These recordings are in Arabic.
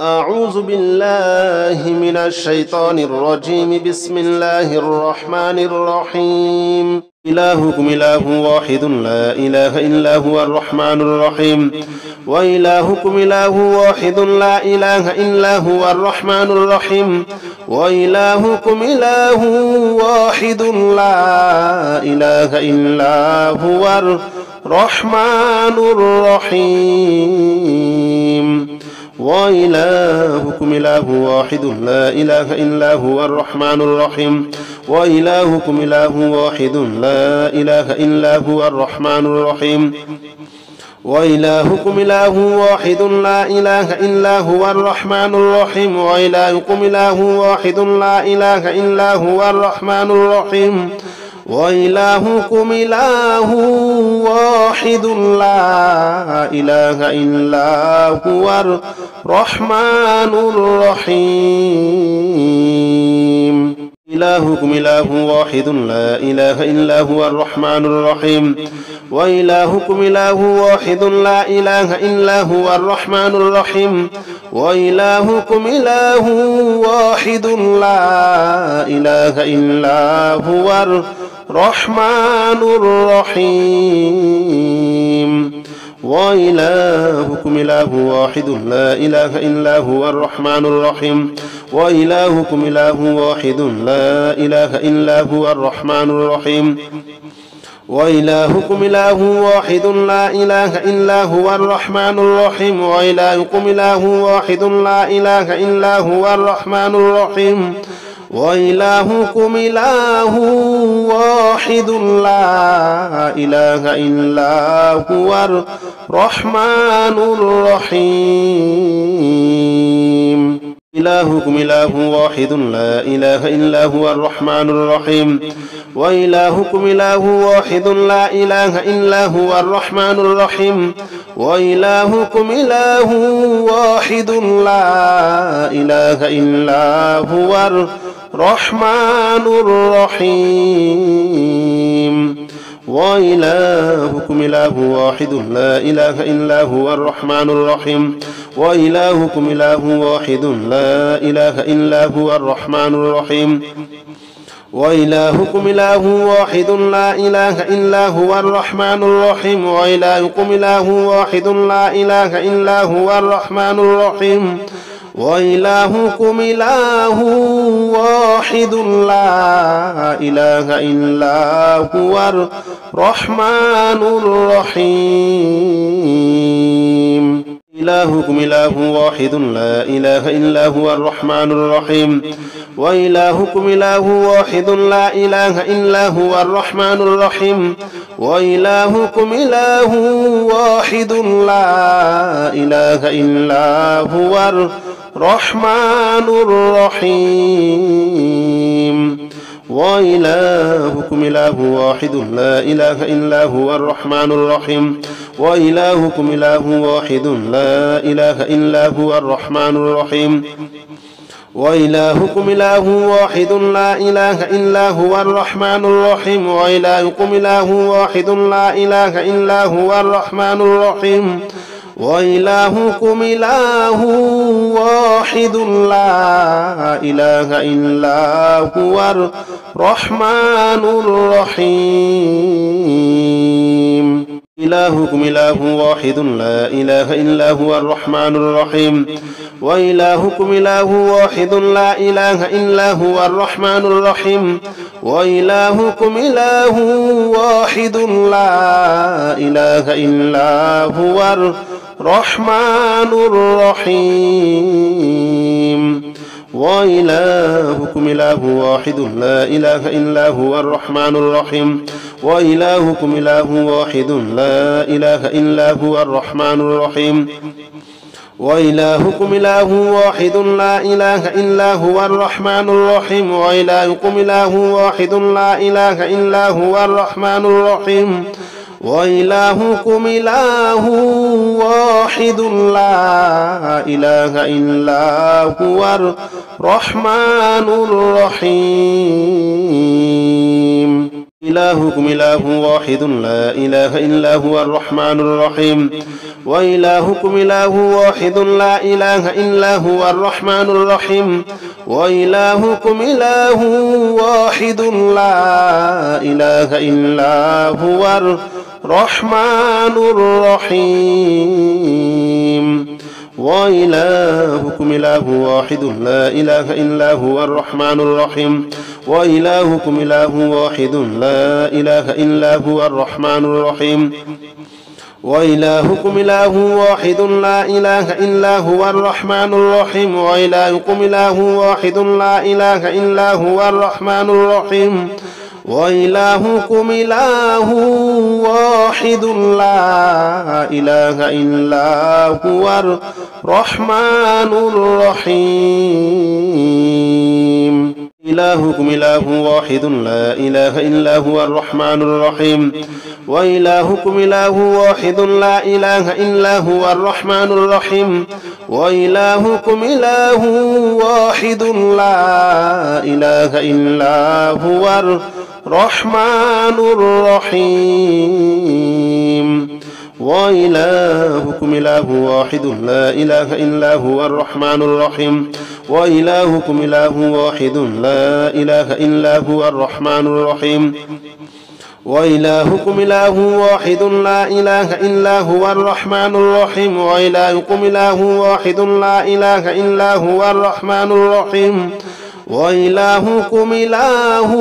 أعوذ بالله من الشيطان الرجيم. بسم الله الرحمن الرحيم. إلهكم إله واحد لا إله إلا هو الرحمن الرحيم. وإلهكم إله واحد لا إله إلا هو الرحمن الرحيم. وإلهكم إله واحد لا إله إلا هو الرحمن الرحيم. وإلهكم إله واحد لا إله إلا هو الرحمن الرحيم. وإلهكم إله واحد لا إله إلا هو الرحمن الرحيم. وإلهكم إله واحد لا إله إلا هو الرحمن الرحيم. وإلهكم إله واحد لا إله إلا هو الرحمن الرحيم. وإلهكم إله واحد لا إله إلا هو الرحمن الرحيم. إلهكم إله واحد لا إله إلا هو الرحمن الرحيم. وإلهكم إله واحد لا إله إلا هو الرحمن الرحيم. وإلهكم إله واحد لا إله إلا هو الرحمن الرحيم. وإلهكم إله واحد لا إله إلا هو الرحمن الرحيم. وإلهكم إله واحد لا إله إلا هو الرحمن الرحيم. وإلهكم إله واحد لا إله إلا هو الرحمن الرحيم. وإلهكم إله واحد لا إله إلا هو الرحمن الرحيم. وإلهكم إله واحد لا إله إلا هو الرحمن الرحيم. إلهكم إله واحد لا إله إلا هو الرحمن الرحيم. وإلهكم إله واحد لا إله إلا هو الرحمن الرحيم. وإلهكم إله واحد لا إله إلا هو الرحمن الرحيم. وإلهكم إله واحد لا إله إلا هو الرحمن الرحيم. وإلهكم إله واحد لا إله إلا هو الرحمن الرحيم. وإلهكم إله واحد لا إله إلا هو الرحمن الرحيم. وإلهكم إله واحد لا إله إلا هو الرحمن الرحيم. وإلهكم إله واحد لا إله إلا هو الرحمن الرحيم. إلهكم إله واحد لا إله إلا هو الرحمن الرحيم. وإلهكم إله واحد لا إله إلا هو الرحمن الرحيم. وإلهكم إله واحد لا إله إلا هو الرحمن الرحيم. وإلهكم إله واحد لا إله إلا هو الرحمن الرحيم. وإلهكم إله واحد لا إله إلا هو الرحمن الرحيم. وإلهكم إله واحد لا إله إلا هو الرحمن الرحيم. وإلهكم إله واحد لا إله إلا هو الرحمن الرحيم. وإلهكم إله واحد لا إله إلا هو الرحمن الرحيم. إلهكم إله واحد لا إله إلا هو الرحمن الرحيم. وإلهكم إله واحد لا إله إلا هو الرحمن الرحيم. وإلهكم إله واحد لا إله إلا هو الرحمن الرحيم. وإلهكم إله واحد لا إله إلا هو الرحمن الرحيم. وإلهكم إله واحد لا إله إلا هو الرحمن الرحيم. وإلهكم إله واحد لا إله إلا هو الرحمن الرحيم. وإلهكم إله واحد لا إله إلا هو الرحمن الرحيم. وإلهكم إله واحد لا إله إلا هو الرحمن الرحيم. إلهكم إله واحد لا إله إلا هو الرحمن الرحيم وإلهكم إله واحد لا إله إلا هو الرحمن الرحيم وإلهكم إله واحد لا إله إلا هو الرحمن الرحيم وإلهكم إله واحد لا إله إلا هو الرحمن الرحيم وإلهكم إله واحد لا إله إلا هو الرحمن الرحيم وإلهكم إله واحد لا إله إلا هو الرحمن الرحيم وإلهكم إله واحد لا إله إلا هو الرحمن الرحيم وإلهكم إله واحد لا إله إلا هو الرحمن الرحيم إلهكم إله واحد لا إله إلا هو الرحمن الرحيم وإلهكم إله واحد لا إله إلا هو الرحمن الرحيم وإلهكم إله واحد لا إله إلا هو الرحمن الرحيم وإلهكم إله واحد لا إله إلا هو الرحمن الرحيم وإلهكم إله واحد لا إله إلا هو الرحمن الرحيم وإلهكم إله واحد لا إله إلا هو الرحمن الرحيم وإلهكم إله واحد لا إله إلا هو الرحمن الرحيم وإلهكم إله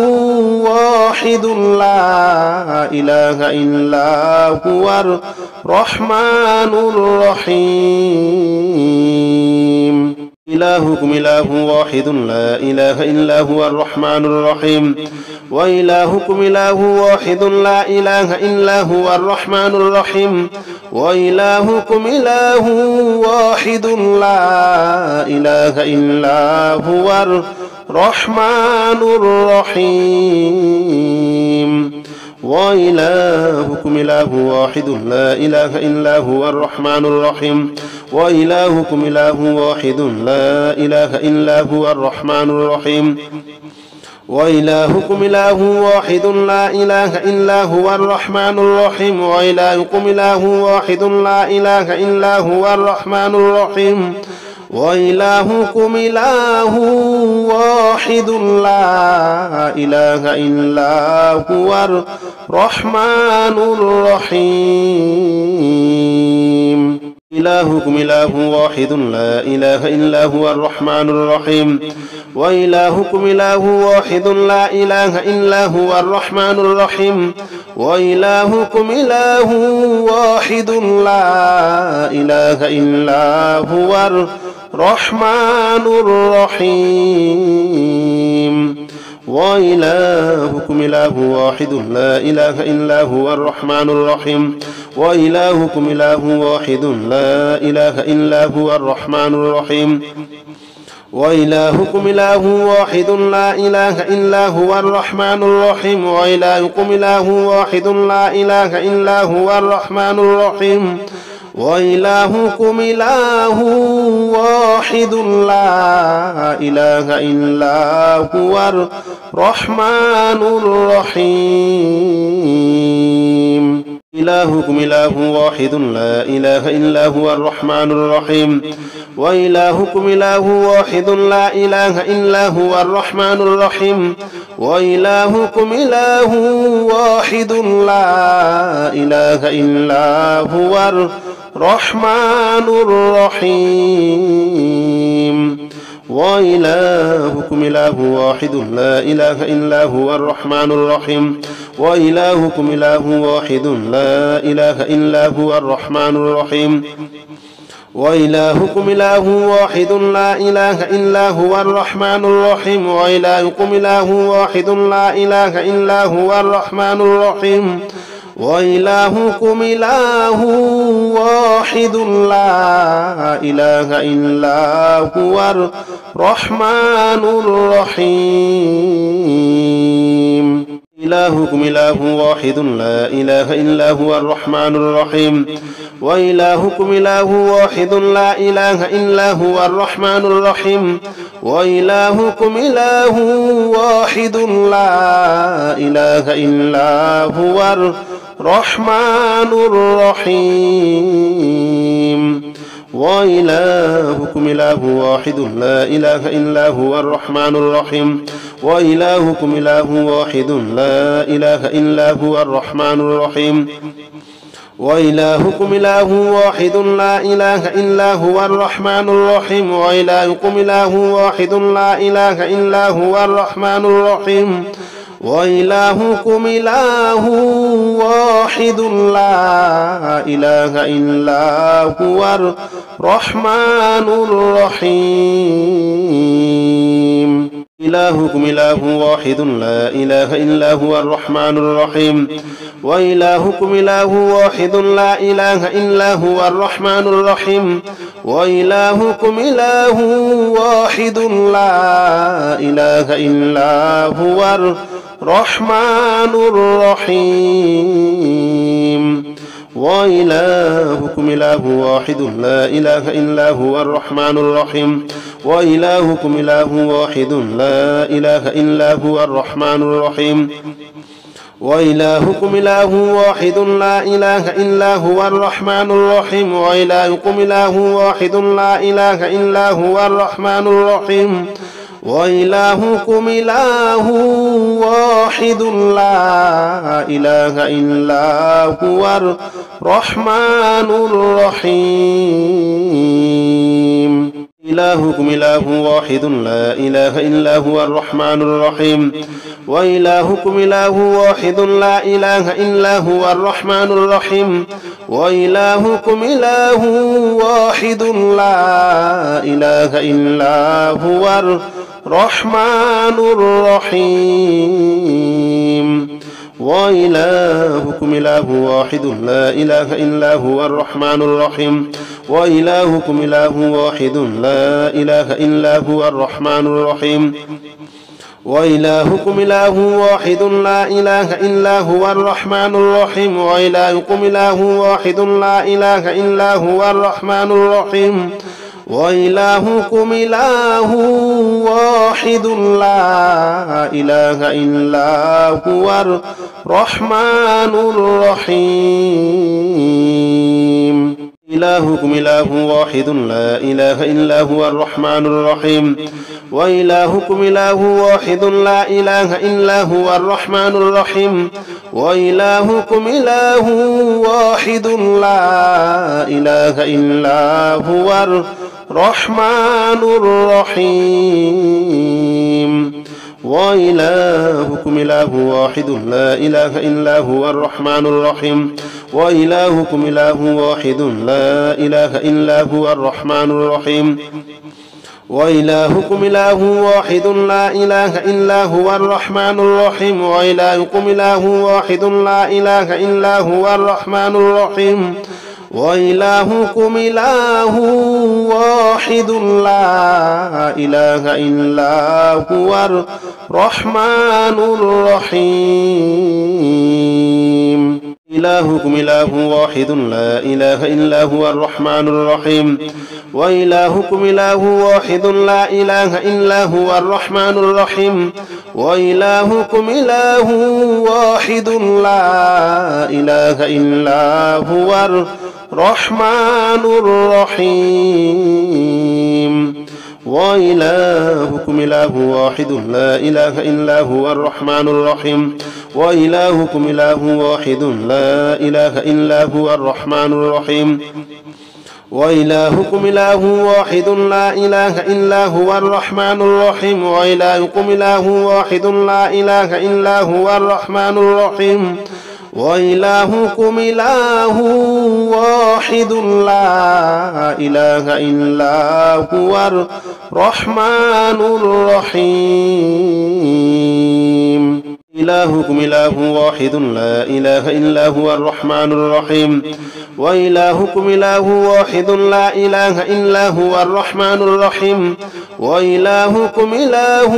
واحد لا إله إلا هو الرحمن الرحيم إلهكم إله واحد لا إله إلا هو الرحمن الرحيم وإلهكم إله واحد لا إله إلا هو الرحمن الرحيم وإلهكم إله واحد لا إله إلا هو الرحمن الرحيم وإلهكم إله واحد لا إله إلا هو الرحمن الرحيم وإلهكم إله واحد لا إله إلا هو الرحمن الرحيم وإلهكم إله واحد لا إله إلا هو الرحمن الرحيم وإلهكم إله واحد لا إله إلا هو الرحمن الرحيم وإلهكم إله واحد لا إله إلا هو الرحمن الرحيم إلهكم إله واحد لا إله إلا هو الرحمن الرحيم وإلهكم إله واحد لا إله إلا هو الرحمن الرحيم وإلهكم إله واحد لا إله إلا هو الرحمن الرحيم وإلهكم إله واحد لا إله إلا هو الرحمن الرحيم وإلهكم إله واحد لا إله إلا هو الرحمن الرحيم وإلهكم إله واحد لا إله إلا هو الرحمن الرحيم وإلهكم إله واحد لا إله إلا هو الرحمن الرحيم وإلهكم إله واحد لا إله إلا هو الرحمن الرحيم إلهكم إله واحد لا إله إلا هو الرحمن الرحيم وإلهكم إله واحد لا إله إلا هو الرحمن الرحيم وإلهكم إله واحد لا إله إلا هو الرحمن الرحيم وإلهكم إله واحد لا إله إلا هو الرحمن الرحيم وإلهكم إله واحد لا إله إلا هو الرحمن الرحيم وإلهكم إله واحد لا إله إلا هو الرحمن الرحيم وإلهكم إله واحد لا إله إلا هو الرحمن الرحيم وإلهكم إله واحد لا إله إلا هو الرحمن الرحيم إلهكم إله واحد لا إله إلا هو الرحمن الرحيم وإلهكم إله واحد لا إله إلا هو الرحمن الرحيم وإلهكم إله واحد لا إله إلا هو الرحمن الرحيم وإلهكم إله واحد لا إله إلا هو الرحمن الرحيم وإلهكم إله واحد لا إله إلا هو الرحمن الرحيم وإلهكم إله واحد لا إله إلا هو الرحمن الرحيم وإلهكم إله واحد لا إله إلا هو الرحمن الرحيم وإلهكم إله واحد لا إله إلا هو الرحمن الرحيم إلهكم إله واحد لا إله إلا هو الرحمن الرحيم وإلهكم إله واحد لا إله إلا هو الرحمن الرحيم وإلهكم إله واحد لا إله إلا هو الرحمن الرحيم وإلهكم إله واحد لا إله إلا هو الرحمن الرحيم وإلهكم إله واحد لا إله إلا هو الرحمن الرحيم وإلهكم إله واحد لا إله إلا هو الرحمن الرحيم وإلهكم إله واحد لا إله إلا هو الرحمن الرحيم وإلهكم إله واحد لا إله إلا هو الرحمن الرحيم إلهكم إله واحد لا إله إلا هو الرحمن الرحيم وإلهكم إله واحد لا إله إلا هو الرحمن الرحيم وإلهكم إله واحد لا إله إلا هو الرحمن الرحيم وإلهكم إله واحد لا إله إلا هو الرحمن الرحيم وإلهكم إله واحد لا إله إلا هو الرحمن الرحيم وإلهكم إله واحد لا إله إلا هو الرحمن الرحيم وإلهكم إله واحد لا إله إلا هو الرحمن الرحيم وإلهكم إله واحد لا إله إلا هو الرحمن الرحيم إلهكم إله واحد لا إله إلا هو الرحمن الرحيم وإلهكم إله واحد لا إله إلا هو الرحمن الرحيم وإلهكم إله واحد لا إله إلا هو الرحمن الرحيم وإلهكم إله واحد لا إله إلا هو الرحمن الرحيم وإلهكم إله واحد لا إله إلا هو الرحمن الرحيم وإلهكم إله واحد لا إله إلا هو الرحمن الرحيم وإلهكم إله واحد لا إله إلا هو الرحمن الرحيم وإلهكم إله واحد لا إله إلا هو الرحمن الرحيم إلهكم إله واحد لا إله إلا هو الرحمن الرحيم وإلهكم إله واحد لا إله إلا هو الرحمن الرحيم وإلهكم إله واحد لا إله إلا هو الرحمن الرحيم وإلهكم إله واحد لا إله إلا هو الرحمن الرحيم وإلهكم إله واحد لا إله إلا هو الرحمن الرحيم وإلهكم إله واحد لا إله إلا هو الرحمن الرحيم وإلهكم إله واحد لا إله إلا هو الرحمن الرحيم وإلهكم إله واحد لا إله إلا هو الرحمن الرحيم إلهكم إله واحد لا إله إلا هو الرحمن الرحيم وإلهكم إله واحد لا إله إلا هو الرحمن الرحيم وإلهكم إله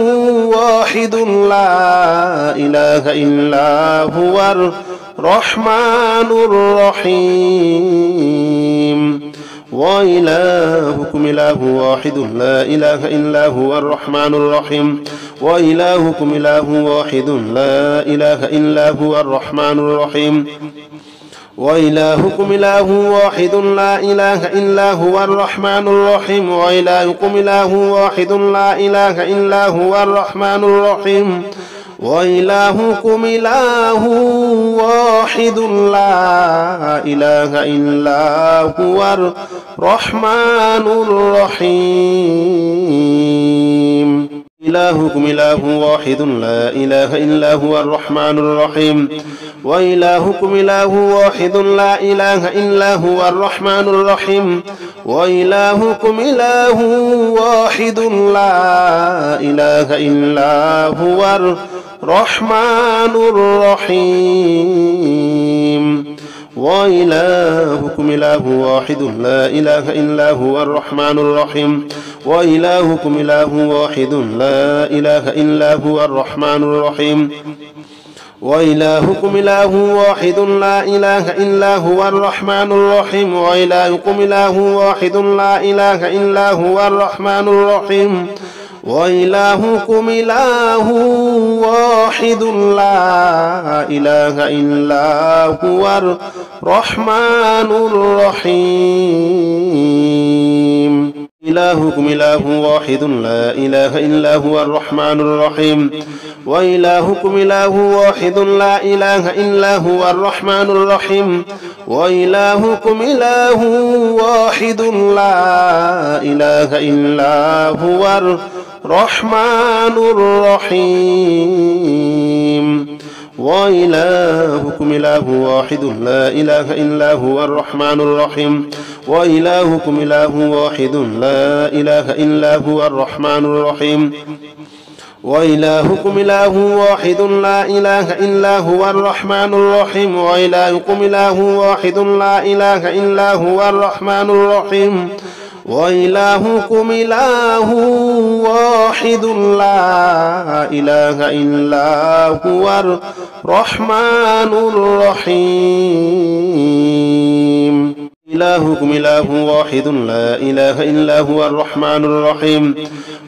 واحد لا إله إلا هو الرحمن الرحيم وإلهكم إله واحد لا إله إلا هو الرحمن الرحيم وإلهكم إله واحد لا إله إلا هو الرحمن الرحيم وإلهكم إله واحد لا إله إلا هو الرحمن الرحيم وإلهكم إله واحد لا إله إلا هو الرحمن الرحيم وإلهكم إله واحد لا إله إلا هو الرحمن الرحيم إلهكم إله واحد لا إله إلا هو الرحمن الرحيم وإلهكم إله واحد لا إله إلا هو الرحمن الرحيم وإلهكم إله واحد لا إله إلا هو الرحمن الرحيم وإلهكم إله واحد لا إله إلا هو الرحمن الرحيم وإلهكم إله واحد لا إله إلا هو الرحمن الرحيم وإلهكم إله واحد لا إله إلا هو الرحمن الرحيم وإلهكم إله واحد لا إله إلا هو الرحمن الرحيم وإلهكم إله واحد لا إله إلا هو الرحمن الرحيم إلهكم إله واحد لا إله إلا هو الرحمن الرحيم وإلهكم إله واحد لا إله إلا هو الرحمن الرحيم وإلهكم إله واحد لا إله إلا هو الرحمن الرحيم وإلهكم إله واحد لا إله إلا هو الرحمن الرحيم وإلهكم إله واحد لا إله إلا هو الرحمن الرحيم وإلهكم إله واحد لا إله إلا هو الرحمن الرحيم وإلهكم إله واحد لا إله إلا هو الرحمن الرحيم وإلهكم إله واحد لا إله إلا هو الرحمن الرحيم إلهكم إله واحد لا إله إلا هو الرحمن الرحيم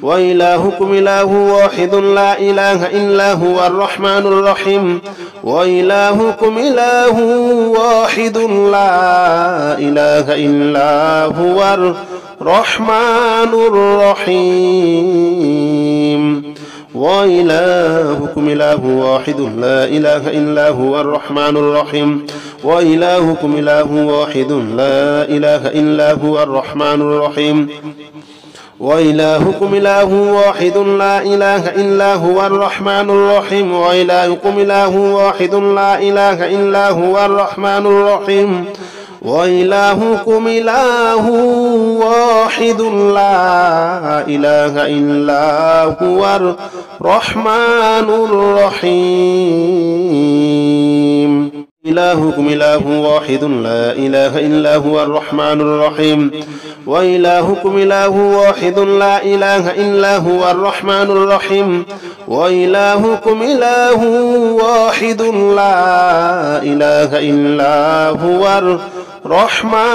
وإلهكم إله واحد لا إله إلا هو الرحمن الرحيم وإلهكم إله واحد لا إله إلا هو الرحمن الرحيم وإلهكم إله واحد لا إله إلا هو الرحمن الرحيم وإلهكم إله واحد لا إله إلا هو الرحمن الرحيم وإلهكم إله واحد لا إله إلا هو الرحمن الرحيم وإلهكم إله واحد لا إله إلا هو الرحمن الرحيم وإلهكم إله واحد لا إله إلا هو الرحمن الرحيم إلهكم إله واحد لا إله إلا هو الرحمن الرحيم وإلهكم إله واحد لا إله إلا هو الرحمن الرحيم وإلهكم إله واحد لا إله إلا هو الرحمن الرحيم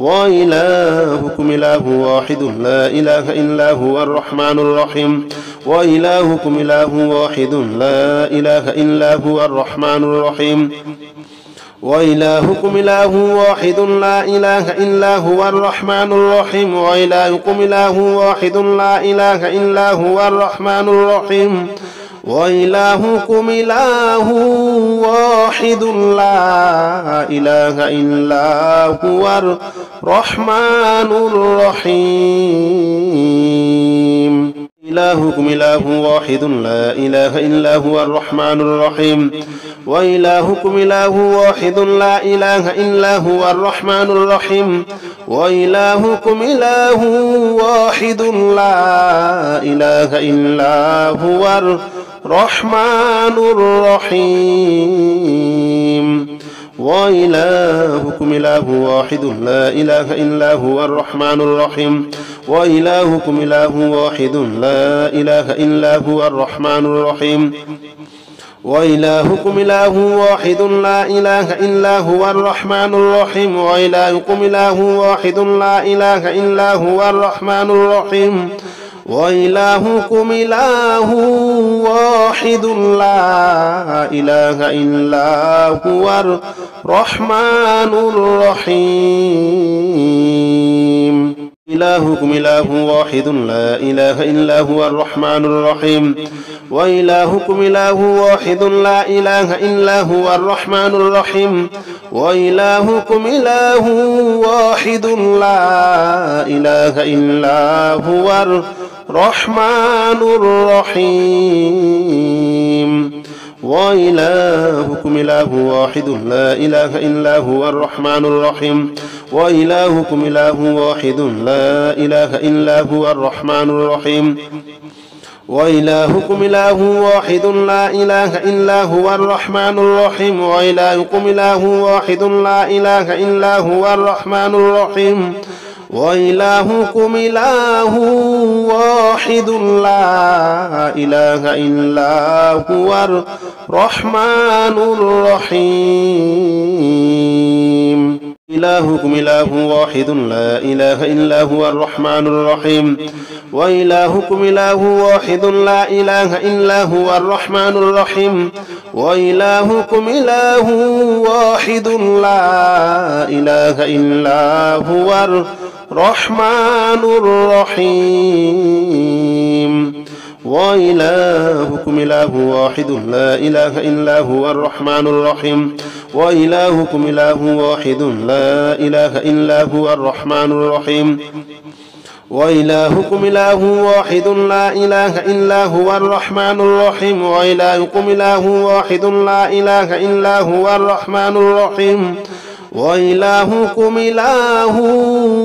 وإلهكم إله واحد لا إله إلا هو الرحمن الرحيم وإلهكم إله واحد لا إله إلا هو الرحمن الرحيم وإلهكم إله واحد لا إله إلا هو الرحمن الرحيم وإلهكم إله واحد لا إله إلا هو الرحمن الرحيم وإلهكم إله واحد لا إله إلا هو الرحمن الرحيم إلهكم إله واحد لا إله إلا هو الرحمن الرحيم وإلهكم إله واحد لا إله إلا هو الرحمن الرحيم وإلهكم إله واحد لا إله إلا هو الرحمن الرحيم وإلهكم إله واحد لا إله إلا هو الرحمن الرحيم وإلهكم إله واحد لا إله إلا هو الرحمن الرحيم وإلهكم إله واحد لا إله إلا هو الرحمن الرحيم وإلهكم إله واحد لا إله إلا هو الرحمن الرحيم وإلهكم إله واحد لا إله إلا هو الرحمن الرحيم إلهكم إله واحد لا إله إلا هو الرحمن الرحيم وإلهكم إله واحد لا إله إلا هو الرحمن الرحيم وإلهكم إله واحد لا إله إلا هو الرحمن الرحيم وإلهكم إله واحد لا إله إلا هو الرحمن الرحيم وإلهكم إله واحد لا إله إلا هو الرحمن الرحيم وإلهكم إله واحد لا إله إلا هو الرحمن الرحيم وإلهكم إله واحد لا إله إلا هو الرحمن الرحيم وإلهكم إله واحد لا إله إلا هو الرحمن الرحيم إلهكم إله واحد لا إله إلا هو الرحمن الرحيم وإلهكم إله واحد لا إله إلا هو الرحمن الرحيم وإلهكم إله واحد لا إله إلا هو الرحمن الرحيم وإلهكم إله واحد لا إله إلا هو الرحمن الرحيم وإلهكم إله واحد لا إله إلا هو الرحمن الرحيم وإلهكم إله واحد لا إله إلا هو الرحمن الرحيم وإلهكم إله واحد لا إله إلا هو الرحمن الرحيم وإلهكم إله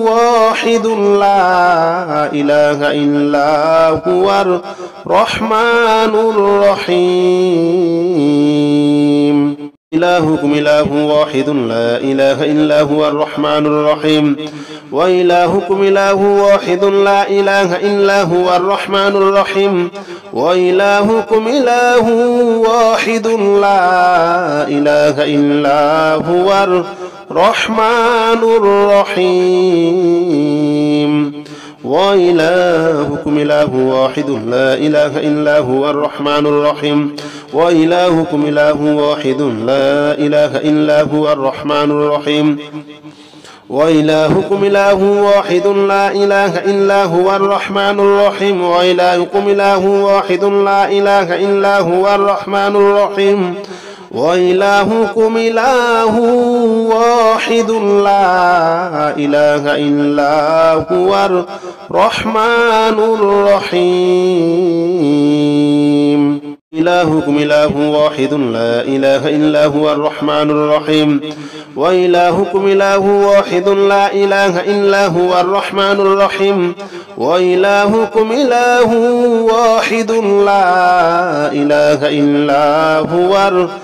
واحد لا إله إلا هو الرحمن الرحيم إلهكم إله واحد لا إله إلا هو الرحمن الرحيم وإلهكم إله واحد لا إله إلا هو الرحمن الرحيم وإلهكم إله واحد لا إله إلا هو الرحمن الرحيم وإلهكم إله واحد لا إله إلا هو الرحمن الرحيم وإلهكم إله واحد لا إله إلا هو الرحمن الرحيم وإلهكم إله واحد لا إله إلا هو الرحمن الرحيم وإلهكم إله واحد لا إله إلا هو الرحمن الرحيم وإلهكم إله واحد لا إله إلا هو الرحمن الرحيم إلهكم إله واحد لا إله إلا هو الرحمن الرحيم وإلهكم إله واحد لا إله إلا هو الرحمن الرحيم وإلهكم إله واحد لا إله إلا هو الرحمن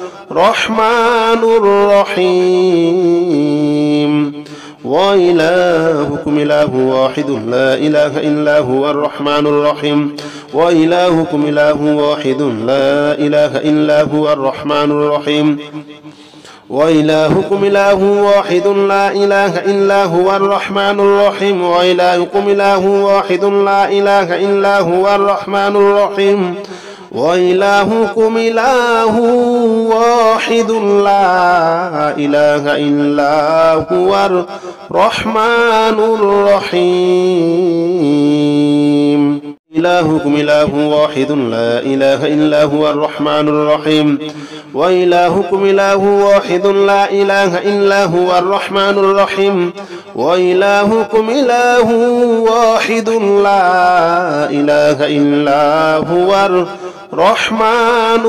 الرحيم وإلهكم إله واحد لا إله إلا هو الرحمن الرحيم وإلهكم إله واحد لا إله إلا هو الرحمن الرحيم وإلهكم إله واحد لا إله إلا هو الرحمن الرحيم وإلهكم إله واحد لا إله إلا هو الرحمن الرحيم وإلهكم إله واحد لا إله إلا هو الرحمن الرحيم إلهكم إله واحد لا إله إلا هو الرحمن الرحيم وإلهكم إله واحد لا إله إلا هو الرحمن الرحيم وإلهكم إله واحد لا إله إلا هو الرحمن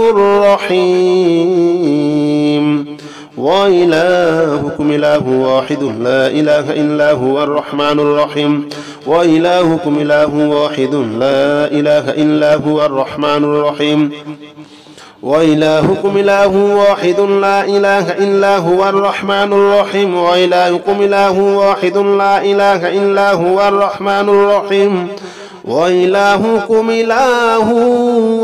الرحيم وإلهكم إله واحد لا إله إلا هو الرحمن الرحيم وإلهكم إله واحد لا إله إلا هو الرحمن الرحيم وإلهكم إله واحد لا إله إلا هو الرحمن الرحيم وإلهكم إله واحد لا إله إلا هو الرحمن الرحيم وإلهكم إله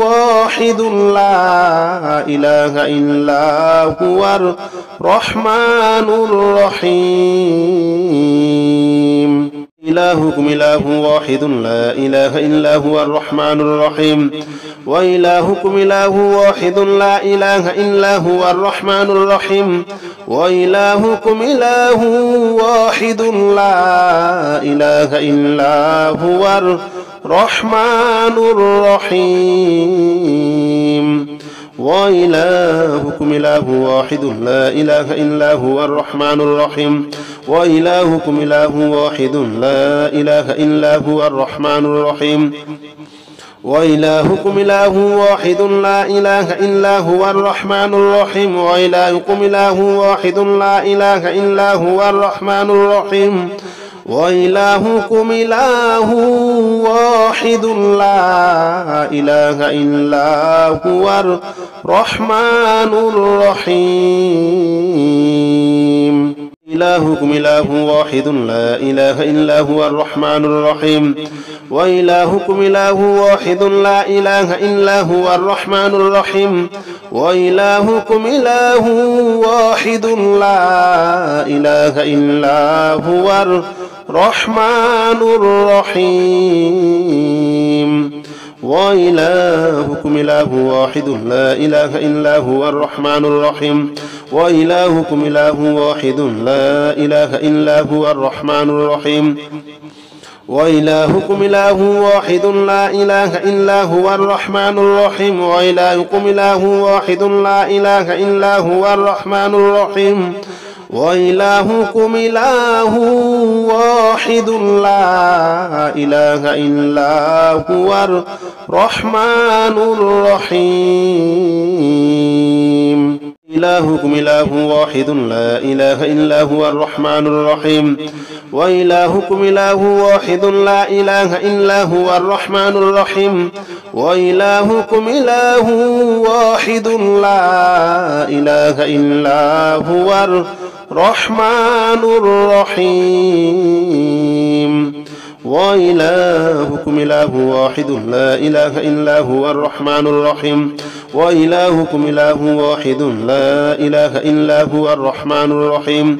واحد لا إله إلا هو الرحمن الرحيم إلهكم إله واحد لا إله إلا هو الرحمن الرحيم وإلهكم إله واحد لا إله إلا هو الرحمن الرحيم وإلهكم إله واحد لا إله إلا هو الرحمن الرحيم وإلهكم إله واحد لا إله إلا هو الرحمن الرحيم وإلهكم إله واحد لا إله إلا هو الرحمن الرحيم وإلهكم إله واحد لا إله إلا هو الرحمن الرحيم وإلهكم إله واحد لا إله إلا هو الرحمن الرحيم وإلهكم إله واحد لا إله إلا هو الرحمن الرحيم إلهكم إله واحد لا إله إلا هو الرحمن الرحيم وإلهكم إله واحد لا إله إلا هو الرحمن الرحيم وإلهكم إله واحد لا إله إلا هو الرحمن الرحيم وإلهكم إله واحد لا إله إلا هو الرحمن الرحيم وإلهكم إله واحد لا إله إلا هو الرحمن الرحيم وإلهكم إله واحد لا إله إلا هو الرحمن الرحيم وإلهكم إله واحد لا إله إلا هو الرحمن الرحيم وإلهكم إله واحد لا إله إلا هو الرحمن الرحيم إلهكم إله واحد لا إله إلا هو الرحمن الرحيم وإلهكم إله واحد لا إله إلا هو الرحمن الرحيم وإلهكم إله واحد لا إله إلا هو الرحمن الرحيم وإلهكم إله واحد لا إله إلا هو الرحمن الرحيم وإلهكم إله واحد لا إله إلا هو الرحمن الرحيم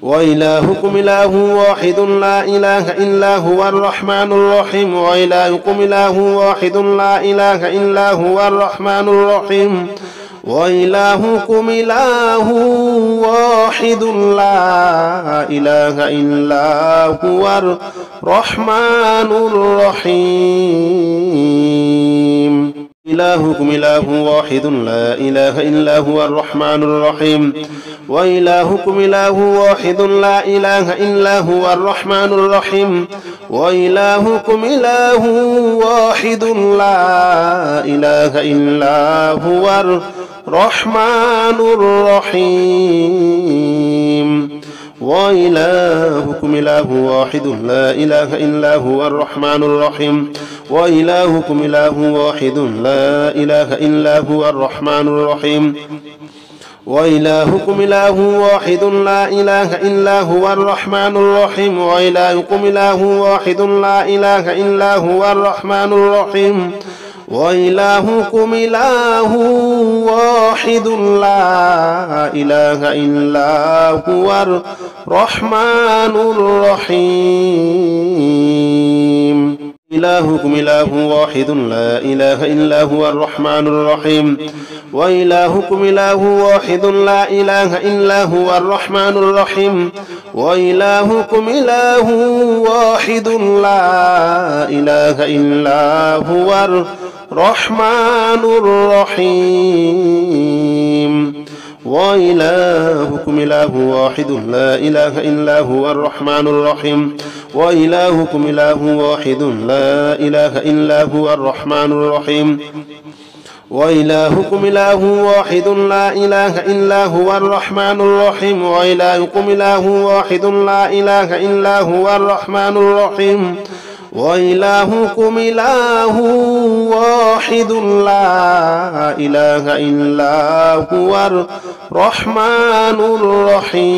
وإلهكم إله واحد لا إله إلا هو الرحمن الرحيم وإلهكم إله واحد لا إله إلا هو الرحمن الرحيم وإلهكم إله واحد لا إله إلا هو الرحمن الرحيم إلهكم إله واحد لا إله إلا هو الرحمن الرحيم وإلهكم إله واحد لا إله إلا هو الرحمن الرحيم وإلهكم إله واحد لا إله إلا هو الرحمن الرحيم وإلهكم إله واحد لا إله إلا هو الرحمن الرحيم وإلهكم إله واحد لا إله إلا هو الرحمن الرحيم وإلهكم إله واحد لا إله إلا هو الرحمن الرحيم وإلهكم إله واحد لا إله إلا هو الرحمن الرحيم وإلهكم إله واحد لا إله إلا هو الرحمن الرحيم إلهكم إله واحد لا إله إلا هو الرحمن الرحيم وإلهكم إله واحد لا إله إلا هو الرحمن الرحيم وإلهكم إله واحد لا إله إلا هو الرحمن الرحيم وإلهكم إله واحد لا إله إلا هو الرحمن الرحيم وإلهكم إله واحد لا إله إلا هو الرحمن الرحيم وإلهكم إله واحد لا إله إلا هو الرحمن الرحيم وإلهكم إله واحد لا إله إلا هو الرحمن الرحيم وإلهكم إله واحد لا إله إلا هو الرحمن الرحيم.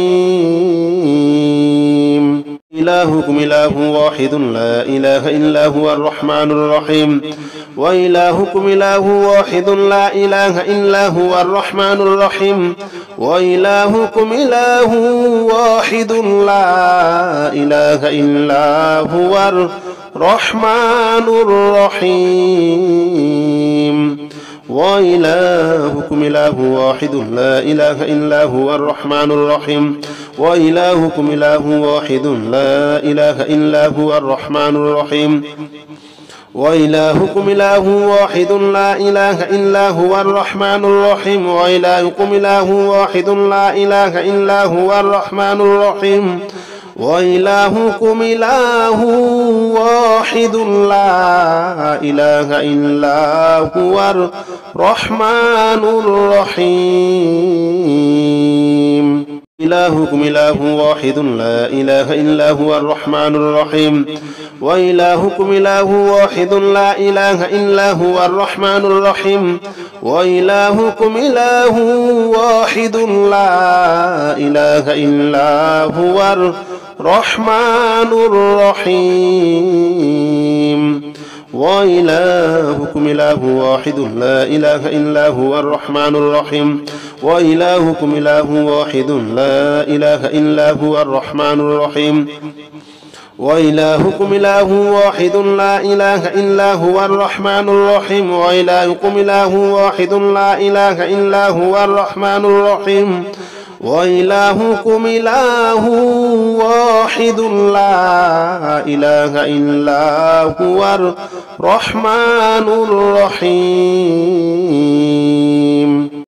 إلهكم إله واحد لا إله إلا هو الرحمن الرحيم. وإلهكم إله واحد لا إله إلا هو الرحمن الرحيم. وإلهكم إله واحد لا إله إلا هو الرحمن الرحيم. وإلهكم إله واحد لا إله إلا هو الرحمن الرحيم. وإلهكم إله واحد لا إله إلا هو الرحمن الرحيم. وإلهكم إله واحد لا إله إلا هو الرحمن الرحيم. وإلهكم إله واحد لا إله إلا هو الرحمن الرحيم. وإلهكم إله واحد لا إله إلا هو الرحمن الرحيم. إلهكم إله واحد لا إله إلا هو الرحمن الرحيم. وإلهكم إله واحد لا إله إلا هو الرحمن الرحيم. وإلهكم إله واحد لا إله إلا هو الرحمن الرحيم. وإلهكم إله واحد لا إله إلا هو الرحمن الرحيم. وإلهكم إله واحد لا إله إلا هو الرحمن الرحيم. وإلهكم إله واحد لا إله إلا هو الرحمن الرحيم. وإلهكم إله واحد لا إله إلا هو الرحمن الرحيم. وإلهكم إله واحد لا إله إلا هو الرحمن الرحيم.